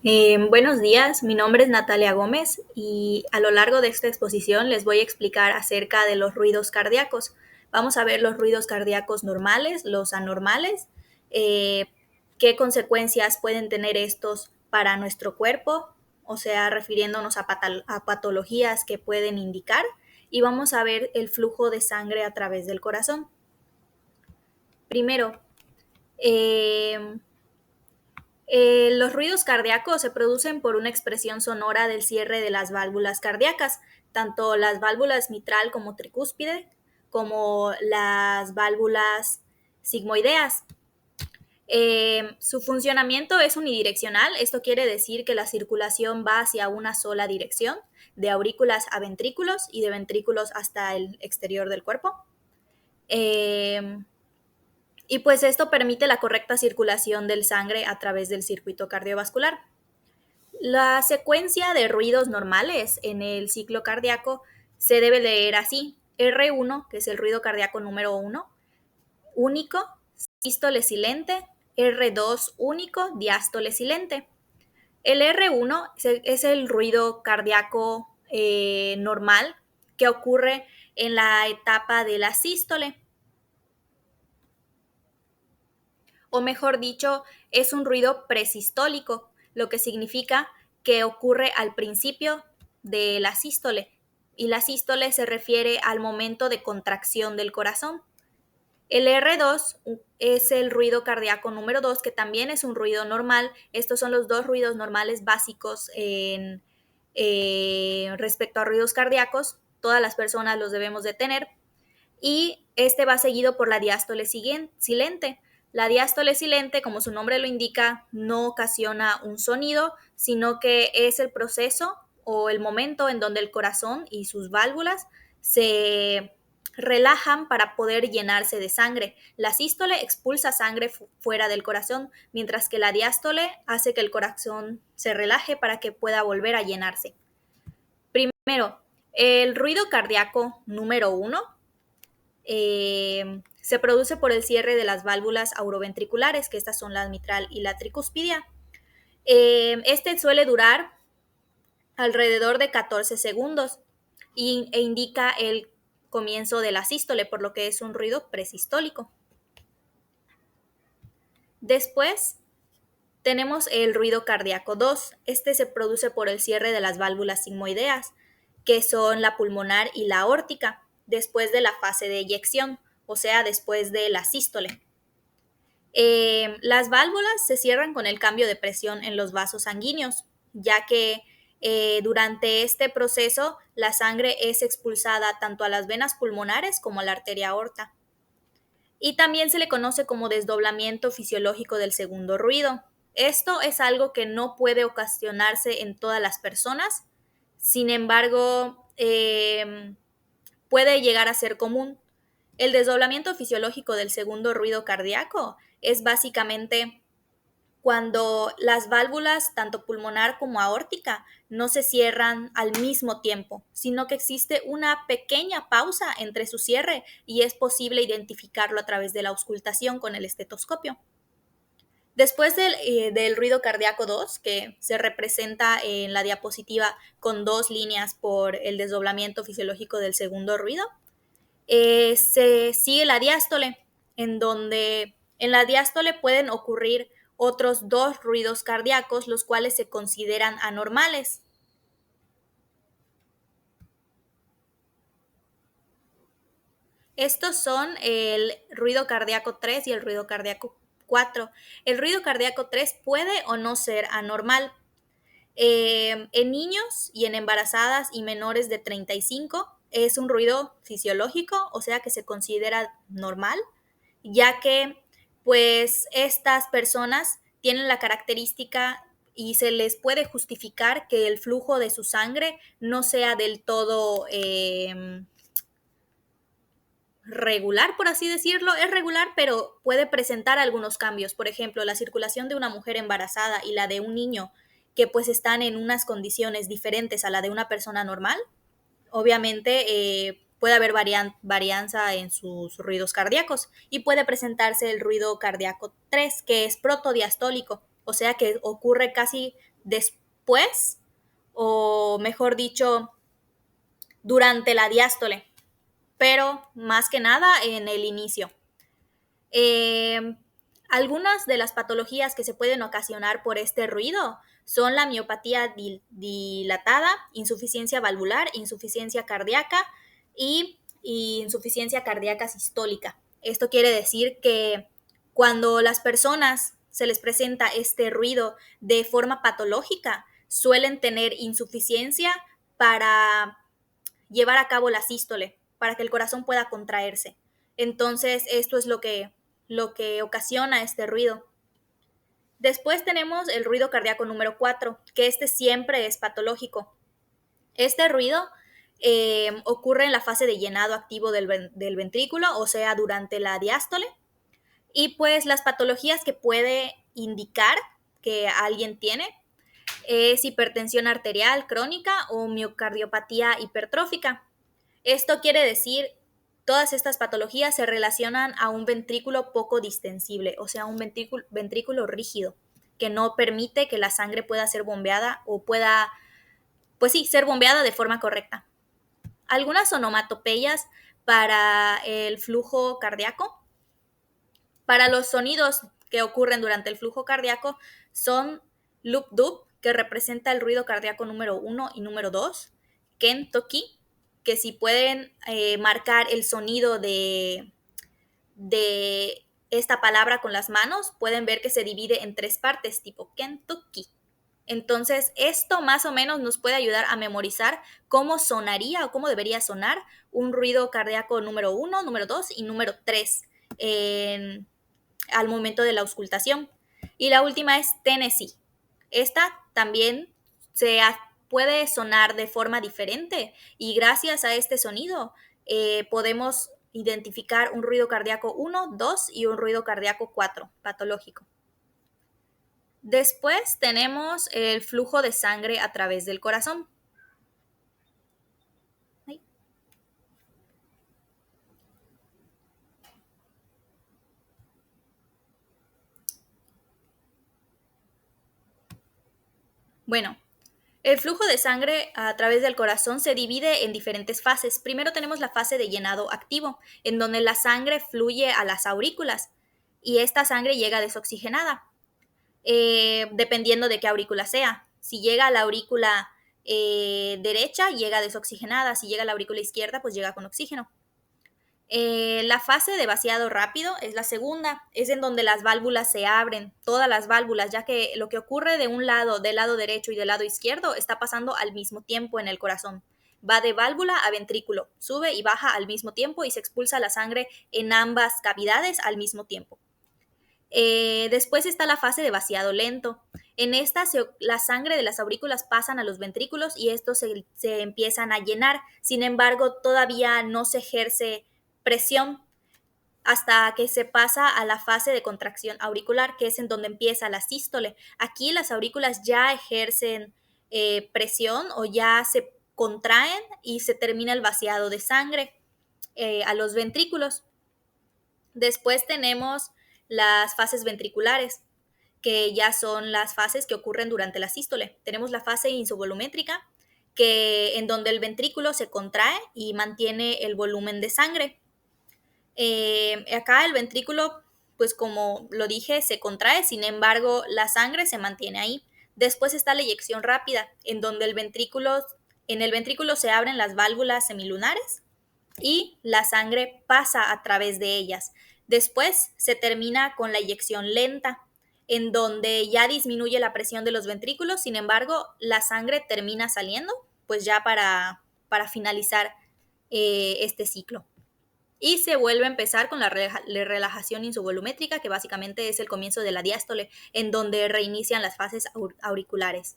Buenos días, mi nombre es Natalia Gómez y a lo largo de esta exposición les voy a explicar acerca de los ruidos cardíacos. Vamos a ver los ruidos cardíacos normales, los anormales, eh, qué consecuencias pueden tener estos para nuestro cuerpo, o sea, refiriéndonos a patologías que pueden indicar, y vamos a ver el flujo de sangre a través del corazón. Primero, eh, los ruidos cardíacos se producen por una expresión sonora del cierre de las válvulas cardíacas, tanto las válvulas mitral como tricúspide, como las válvulas sigmoideas. Su funcionamiento es unidireccional, esto quiere decir que la circulación va hacia una sola dirección, de aurículas a ventrículos y de ventrículos hasta el exterior del cuerpo. Eh, y pues esto permite la correcta circulación del sangre a través del circuito cardiovascular. La secuencia de ruidos normales en el ciclo cardíaco se debe leer así: R1, que es el ruido cardíaco número 1, único, sístole silente; R2, único, diástole silente. El R1 es el ruido cardíaco normal que ocurre en la etapa de la sístole, o mejor dicho, es un ruido presistólico, lo que significa que ocurre al principio de la sístole, y la sístole se refiere al momento de contracción del corazón. El R2 es el ruido cardíaco número 2, que también es un ruido normal. Estos son los dos ruidos normales básicos respecto a ruidos cardíacos. Todas las personas los debemos de tener. Y este va seguido por la diástole silente. La diástole silente, como su nombre lo indica, no ocasiona un sonido, sino que es el proceso o el momento en donde el corazón y sus válvulas se relajan para poder llenarse de sangre. La sístole expulsa sangre fuera del corazón, mientras que la diástole hace que el corazón se relaje para que pueda volver a llenarse. Primero, el ruido cardíaco número 1 se produce por el cierre de las válvulas auroventriculares, que estas son la mitral y la tricúspide. Este suele durar alrededor de 14 segundos e indica el comienzo de la sístole, por lo que es un ruido presistólico. Después tenemos el ruido cardíaco 2. Este se produce por el cierre de las válvulas sigmoideas, que son la pulmonar y la aórtica, después de la fase de eyección, o sea, después de la sístole. Las válvulas se cierran con el cambio de presión en los vasos sanguíneos, ya que durante este proceso la sangre es expulsada tanto a las venas pulmonares como a la arteria aorta. Y también se le conoce como desdoblamiento fisiológico del segundo ruido. Esto es algo que no puede ocasionarse en todas las personas, sin embargo, puede llegar a ser común. El desdoblamiento fisiológico del segundo ruido cardíaco es básicamente cuando las válvulas, tanto pulmonar como aórtica, no se cierran al mismo tiempo, sino que existe una pequeña pausa entre su cierre y es posible identificarlo a través de la auscultación con el estetoscopio. Después del ruido cardíaco 2, que se representa en la diapositiva con dos líneas por el desdoblamiento fisiológico del segundo ruido, se sigue la diástole, en donde en la diástole pueden ocurrir otros dos ruidos cardíacos, los cuales se consideran anormales. Estos son el ruido cardíaco 3 y el ruido cardíaco 4. El ruido cardíaco 3 puede o no ser anormal. En niños y en embarazadas y menores de 35 es un ruido fisiológico, o sea que se considera normal, ya que pues estas personas tienen la característica y se les puede justificar que el flujo de su sangre no sea del todo regular, por así decirlo. Es regular, pero puede presentar algunos cambios. Por ejemplo, la circulación de una mujer embarazada y la de un niño que pues están en unas condiciones diferentes a la de una persona normal. Obviamente puede haber varianza en sus ruidos cardíacos y puede presentarse el ruido cardíaco 3, que es protodiastólico, o sea que ocurre casi después, o mejor dicho, durante la diástole, pero más que nada en el inicio. Eh, Algunas de las patologías que se pueden ocasionar por este ruido son la miopatía dilatada, insuficiencia valvular, insuficiencia cardíaca y insuficiencia cardíaca sistólica. Esto quiere decir que cuando las personas se les presenta este ruido de forma patológica, suelen tener insuficiencia para llevar a cabo la sístole, para que el corazón pueda contraerse. Entonces, esto es lo que ocasiona este ruido. Después tenemos el ruido cardíaco número 4, que este siempre es patológico. Este ruido ocurre en la fase de llenado activo del ventrículo, o sea, durante la diástole. Y pues las patologías que puede indicar que alguien tiene es hipertensión arterial crónica o miocardiopatía hipertrófica. Esto quiere decir, todas estas patologías se relacionan a un ventrículo poco distensible, o sea, un ventrículo rígido, que no permite que la sangre pueda ser bombeada o pueda, pues sí, ser bombeada de forma correcta. Algunas onomatopeyas para el flujo cardíaco. Para los sonidos que ocurren durante el flujo cardíaco son loop-dub, que representa el ruido cardíaco número 1 y número 2, Kentucky, que si pueden marcar el sonido de esta palabra con las manos, pueden ver que se divide en 3 partes, tipo Kentucky. Entonces, esto más o menos nos puede ayudar a memorizar cómo sonaría o cómo debería sonar un ruido cardíaco número 1, número 2 y número 3 al momento de la auscultación. Y la última es Tennessee. Esta también puede sonar de forma diferente y gracias a este sonido podemos identificar un ruido cardíaco 1, 2 y un ruido cardíaco 4 patológico. Después tenemos el flujo de sangre a través del corazón. Bueno, el flujo de sangre a través del corazón se divide en diferentes fases. Primero tenemos la fase de llenado activo, en donde la sangre fluye a las aurículas y esta sangre llega desoxigenada, dependiendo de qué aurícula sea. Si llega a la aurícula derecha, llega desoxigenada. Si llega a la aurícula izquierda, pues llega con oxígeno. La fase de vaciado rápido es la segunda, es en donde las válvulas se abren, todas las válvulas, ya que lo que ocurre de un lado, del lado derecho y del lado izquierdo, está pasando al mismo tiempo en el corazón. Va de válvula a ventrículo, sube y baja al mismo tiempo y se expulsa la sangre en ambas cavidades al mismo tiempo. Después está la fase de vaciado lento. En esta la sangre de las aurículas pasan a los ventrículos y estos se empiezan a llenar. Sin embargo, todavía no se ejerce presión hasta que se pasa a la fase de contracción auricular, que es en donde empieza la sístole. Aquí las aurículas ya ejercen presión o ya se contraen y se termina el vaciado de sangre a los ventrículos. Después tenemos las fases ventriculares, que ya son las fases que ocurren durante la sístole. Tenemos la fase insuvolumétrica, en donde el ventrículo se contrae y mantiene el volumen de sangre. Acá el ventrículo, pues como lo dije, se contrae, sin embargo, la sangre se mantiene ahí. Después está la eyección rápida, en donde en el ventrículo se abren las válvulas semilunares y la sangre pasa a través de ellas. Después se termina con la eyección lenta, en donde ya disminuye la presión de los ventrículos, sin embargo, la sangre termina saliendo, pues ya para finalizar este ciclo. Y se vuelve a empezar con la relajación insuvolumétrica, que básicamente es el comienzo de la diástole, en donde reinician las fases auriculares.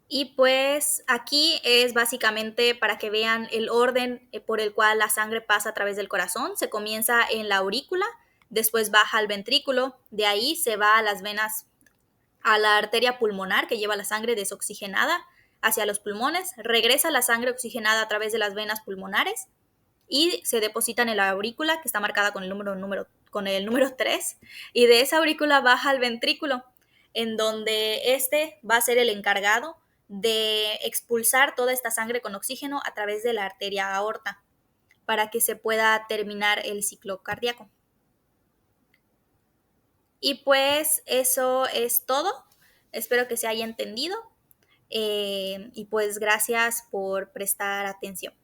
Y pues aquí es básicamente para que vean el orden por el cual la sangre pasa a través del corazón. Se comienza en la aurícula, después baja al ventrículo, de ahí se va a las venas, a la arteria pulmonar que lleva la sangre desoxigenada hacia los pulmones, regresa la sangre oxigenada a través de las venas pulmonares y se depositan en la aurícula, que está marcada con el número 3, y de esa aurícula baja al ventrículo. en donde este va a ser el encargado de expulsar toda esta sangre con oxígeno a través de la arteria aorta para que se pueda terminar el ciclo cardíaco. Y pues eso es todo. Espero que se haya entendido y pues gracias por prestar atención.